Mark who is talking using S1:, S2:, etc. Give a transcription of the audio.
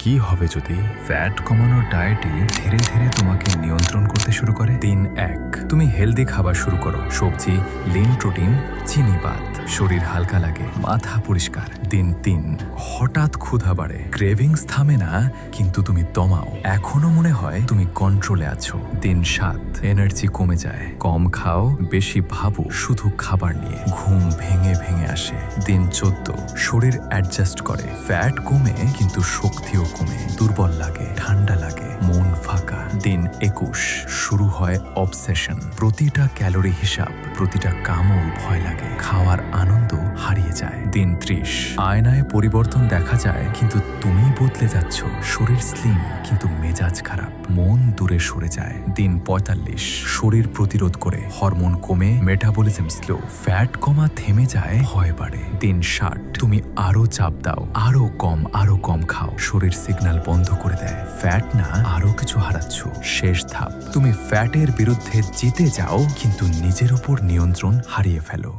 S1: কি হবে যদি ফ্যাট কমানোর ডায়েটে ধীরে ধীরে তোমাকে নিয়ন্ত্রণ করতে শুরু করে? দিন 1, তুমি হেলদি খাবার শুরু করো। সবজি, লিন প্রোটিন, চিনি বাদ। শরীর হালকা লাগে, মাথা পরিষ্কার। দিন 3, হঠাৎ ক্ষুধা বাড়ে, ক্রেভিংস থামে না, কিন্তু তুমি দমাও। এখনো মনে হয় তুমি কন্ট্রোলে আছো। দিন 7, এনার্জি কমে যায়, কম খাও, বেশি ভাবো শুধু খাবার নিয়ে, ঘুম ভেঙে ভেঙে আসে। দিন 14, শরীর অ্যাডজাস্ট করে, ফ্যাট কমে কিন্তু শক্তিও কমে, দুর্বল লাগে, ঠান্ডা লাগে, মন ফাঁকা। দিন 21, শুরু হয় অবসেশন। প্রতিটা ক্যালোরি হিসাব, প্রতিটা কামড় ভয় লাগে, খাওয়ার আনন্দ হারিয়ে যায়। দিন 30, আয়নায় পরিবর্তন দেখা যায় কিন্তু তুমি বদলে যাচ্ছ। শরীর স্লিম কিন্তু মেজাজ খারাপ, মন দূরে সরে যায়। দিন 45, শরীর প্রতিরোধ করে, হরমোন কমে, মেটাবলিজম স্লো, ফ্যাট কমা থেমে যায়, ভয় বাড়ে। দিন 60, তুমি আরো চাপ দাও, আরো কম খাও, শরীর সিগন্যাল বন্ধ করে দেয়, ফ্যাট না আরো কিছু হারাচ্ছ। শেষ ধাপ, তুমি ফ্যাটের বিরুদ্ধে জিতে যাও কিন্তু নিজের উপর নিয়ন্ত্রণ হারিয়ে ফেলো।